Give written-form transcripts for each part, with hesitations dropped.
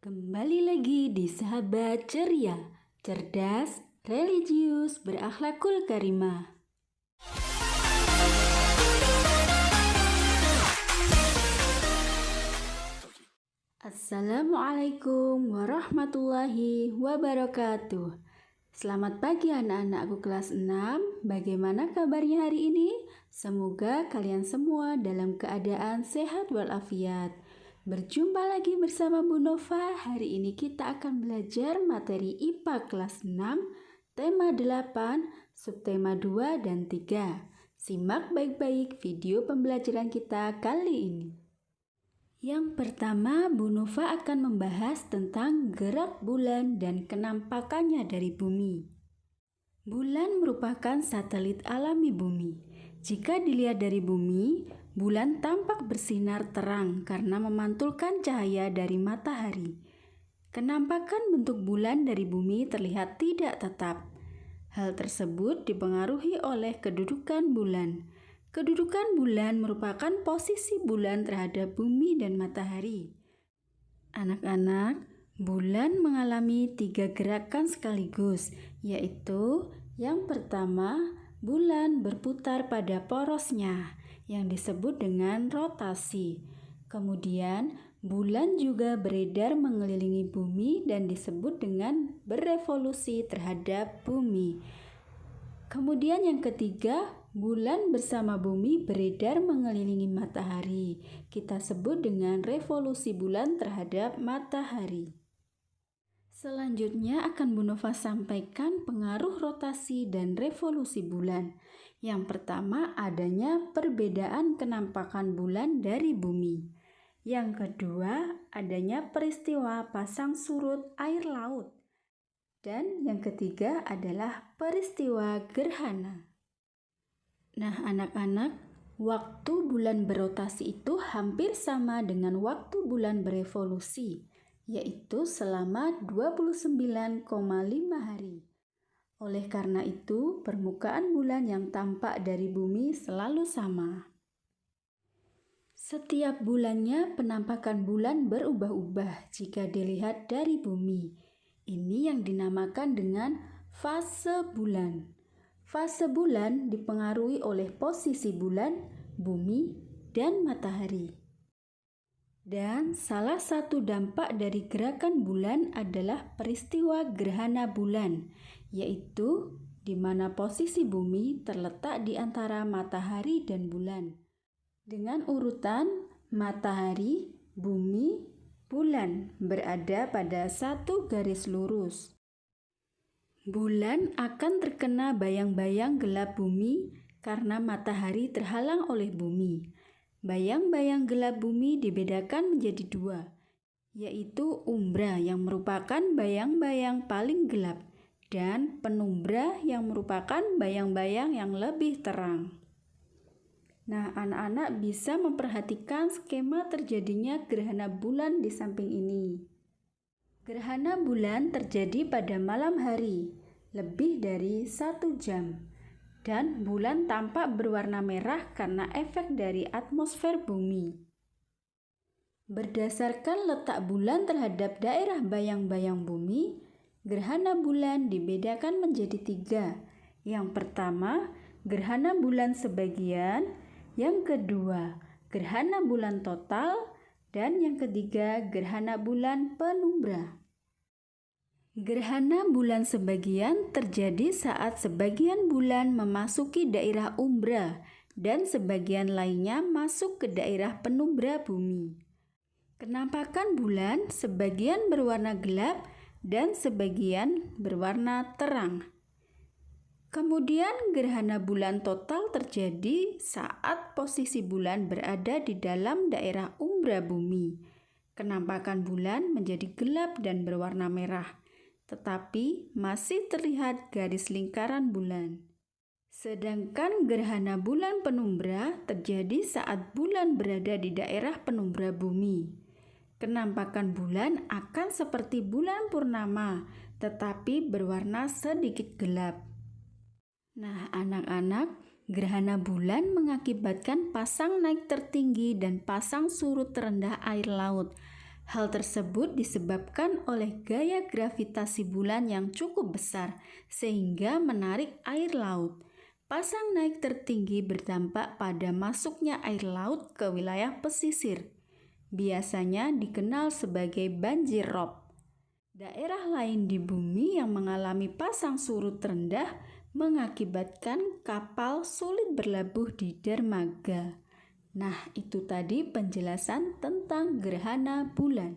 Kembali lagi di Sahabat Ceria, cerdas, religius, berakhlakul karimah. Assalamualaikum warahmatullahi wabarakatuh. Selamat pagi anak-anakku kelas 6. Bagaimana kabarnya hari ini? Semoga kalian semua dalam keadaan sehat walafiat. Berjumpa lagi bersama Bu Nova. Hari ini kita akan belajar materi IPA kelas 6, tema 8, subtema 2 dan 3. Simak baik-baik video pembelajaran kita kali ini. Yang pertama, Bu Nova akan membahas tentang gerak bulan dan kenampakannya dari bumi. Bulan merupakan satelit alami bumi. Jika dilihat dari bumi, bulan tampak bersinar terang karena memantulkan cahaya dari matahari. Kenampakan bentuk bulan dari bumi terlihat tidak tetap. Hal tersebut dipengaruhi oleh kedudukan bulan. Kedudukan bulan merupakan posisi bulan terhadap bumi dan matahari. Anak-anak, bulan mengalami 3 gerakan sekaligus, yaitu yang pertama, bulan berputar pada porosnya, yang disebut dengan rotasi. Kemudian, bulan juga beredar mengelilingi bumi dan disebut dengan berevolusi terhadap bumi. Kemudian yang ketiga, bulan bersama bumi beredar mengelilingi matahari. Kita sebut dengan revolusi bulan terhadap matahari. Selanjutnya akan Bu Nova sampaikan pengaruh rotasi dan revolusi bulan. Yang pertama adanya perbedaan kenampakan bulan dari bumi. Yang kedua adanya peristiwa pasang surut air laut. Dan yang ketiga adalah peristiwa gerhana. Nah anak-anak, waktu bulan berotasi itu hampir sama dengan waktu bulan berevolusi, yaitu selama 29,5 hari. Oleh karena itu, permukaan bulan yang tampak dari bumi selalu sama. Setiap bulannya penampakan bulan berubah-ubah jika dilihat dari bumi. Ini yang dinamakan dengan fase bulan. Fase bulan dipengaruhi oleh posisi bulan, bumi, dan matahari. Dan salah satu dampak dari gerakan bulan adalah peristiwa gerhana bulan, yaitu di mana posisi bumi terletak di antara matahari dan bulan. Dengan urutan matahari, bumi, bulan berada pada satu garis lurus. Bulan akan terkena bayang-bayang gelap bumi karena matahari terhalang oleh bumi. Bayang-bayang gelap bumi dibedakan menjadi 2, yaitu umbra yang merupakan bayang-bayang paling gelap dan penumbra yang merupakan bayang-bayang yang lebih terang. Nah, anak-anak bisa memperhatikan skema terjadinya gerhana bulan di samping ini. Gerhana bulan terjadi pada malam hari, lebih dari 1 jam. Dan bulan tampak berwarna merah karena efek dari atmosfer bumi. Berdasarkan letak bulan terhadap daerah bayang-bayang bumi, gerhana bulan dibedakan menjadi 3. Yang pertama, gerhana bulan sebagian. Yang kedua, gerhana bulan total, dan yang ketiga, gerhana bulan penumbra. Gerhana bulan sebagian terjadi saat sebagian bulan memasuki daerah umbra dan sebagian lainnya masuk ke daerah penumbra bumi. Kenampakan bulan sebagian berwarna gelap dan sebagian berwarna terang. Kemudian gerhana bulan total terjadi saat posisi bulan berada di dalam daerah umbra bumi. Kenampakan bulan menjadi gelap dan berwarna merah, tetapi masih terlihat garis lingkaran bulan. Sedangkan gerhana bulan penumbra terjadi saat bulan berada di daerah penumbra bumi. Kenampakan bulan akan seperti bulan purnama, tetapi berwarna sedikit gelap. Nah, anak-anak, gerhana bulan mengakibatkan pasang naik tertinggi dan pasang surut terendah air laut. Hal tersebut disebabkan oleh gaya gravitasi bulan yang cukup besar, sehingga menarik air laut. Pasang naik tertinggi berdampak pada masuknya air laut ke wilayah pesisir. Biasanya dikenal sebagai banjir rob. Daerah lain di bumi yang mengalami pasang surut rendah mengakibatkan kapal sulit berlabuh di dermaga. Nah, itu tadi penjelasan tentang gerhana bulan.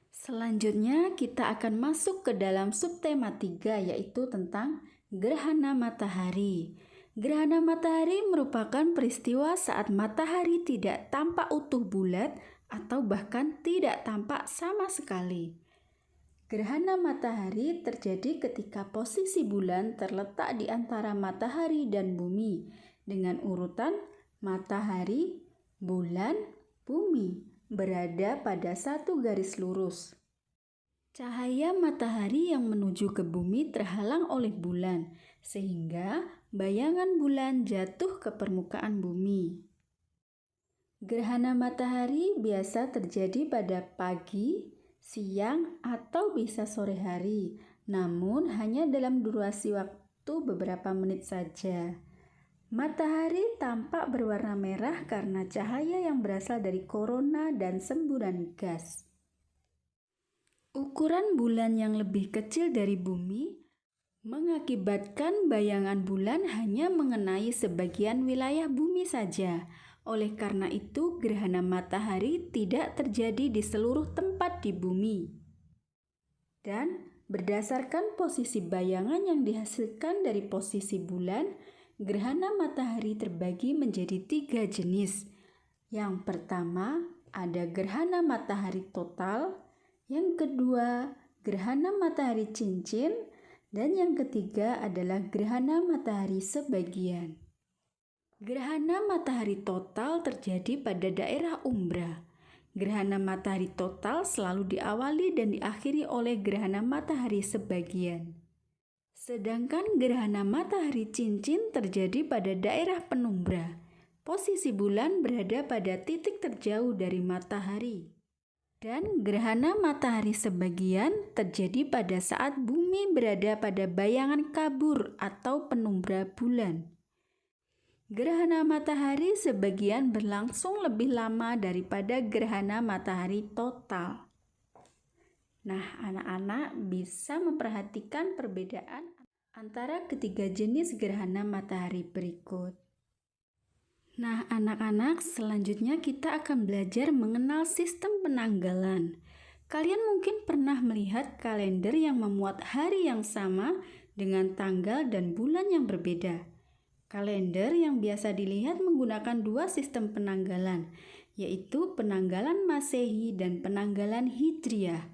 Selanjutnya kita akan masuk ke dalam subtema 3, yaitu tentang gerhana matahari. Gerhana matahari merupakan peristiwa saat matahari tidak tampak utuh bulat atau bahkan tidak tampak sama sekali. Gerhana matahari terjadi ketika posisi bulan terletak di antara matahari dan bumi dengan urutan matahari, bulan, bumi berada pada satu garis lurus. Cahaya matahari yang menuju ke bumi terhalang oleh bulan, sehingga bayangan bulan jatuh ke permukaan bumi. Gerhana matahari biasa terjadi pada pagi, siang, atau bisa sore hari, namun hanya dalam durasi waktu beberapa menit saja. Matahari tampak berwarna merah karena cahaya yang berasal dari korona dan semburan gas. Ukuran bulan yang lebih kecil dari bumi mengakibatkan bayangan bulan hanya mengenai sebagian wilayah bumi saja. Oleh karena itu, gerhana matahari tidak terjadi di seluruh tempat di bumi. Dan berdasarkan posisi bayangan yang dihasilkan dari posisi bulan, gerhana matahari terbagi menjadi 3 jenis. Yang pertama, ada gerhana matahari total, yang kedua, gerhana matahari cincin, dan yang ketiga adalah gerhana matahari sebagian. Gerhana matahari total terjadi pada daerah umbra. Gerhana matahari total selalu diawali dan diakhiri oleh gerhana matahari sebagian. Sedangkan gerhana matahari cincin terjadi pada daerah penumbra. Posisi bulan berada pada titik terjauh dari matahari. Dan gerhana matahari sebagian terjadi pada saat bumi berada pada bayangan kabur atau penumbra bulan. Gerhana matahari sebagian berlangsung lebih lama daripada gerhana matahari total. Nah, anak-anak bisa memperhatikan perbedaan antara ketiga jenis gerhana matahari berikut. Nah, anak-anak, selanjutnya kita akan belajar mengenal sistem penanggalan. Kalian mungkin pernah melihat kalender yang memuat hari yang sama dengan tanggal dan bulan yang berbeda. Kalender yang biasa dilihat menggunakan 2 sistem penanggalan, yaitu penanggalan Masehi dan penanggalan Hijriah.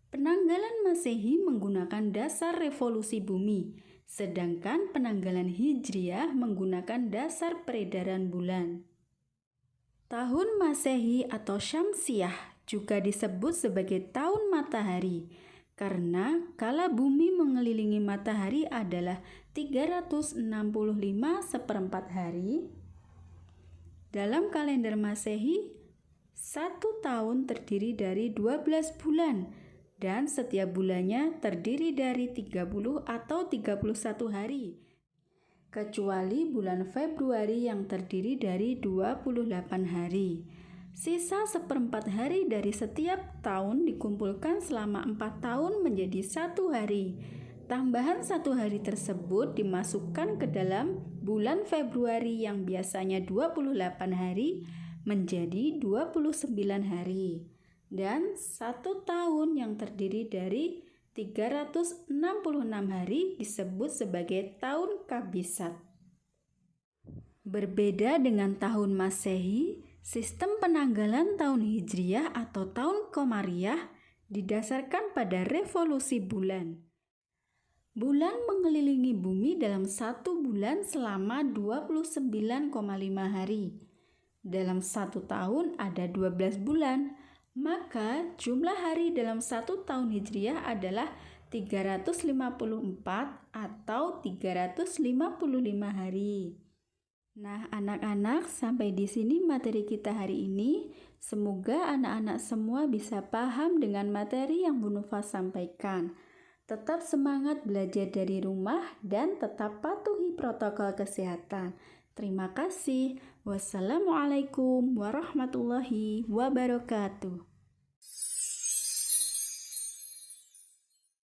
Penanggalan Masehi menggunakan dasar revolusi bumi, sedangkan penanggalan Hijriah menggunakan dasar peredaran bulan. Tahun Masehi atau Syamsiah juga disebut sebagai tahun matahari, karena kala bumi mengelilingi matahari adalah 365 1/4 hari. Dalam kalender Masehi, 1 tahun terdiri dari 12 bulan, dan setiap bulannya terdiri dari 30 atau 31 hari, kecuali bulan Februari yang terdiri dari 28 hari. Sisa 1/4 hari dari setiap tahun dikumpulkan selama 4 tahun menjadi 1 hari. Tambahan 1 hari tersebut dimasukkan ke dalam bulan Februari yang biasanya 28 hari menjadi 29 hari. Dan 1 tahun yang terdiri dari 366 hari disebut sebagai tahun Kabisat. Berbeda dengan tahun Masehi, sistem penanggalan tahun Hijriah atau tahun Qamariyah didasarkan pada revolusi bulan. Bulan mengelilingi bumi dalam 1 bulan selama 29,5 hari. Dalam 1 tahun ada 12 bulan. Maka jumlah hari dalam 1 tahun Hijriah adalah 354 atau 355 hari. Nah, anak-anak, sampai di sini materi kita hari ini. Semoga anak-anak semua bisa paham dengan materi yang Bu Nova sampaikan. Tetap semangat belajar dari rumah dan tetap patuhi protokol kesehatan. Terima kasih. Wassalamualaikum warahmatullahi wabarakatuh.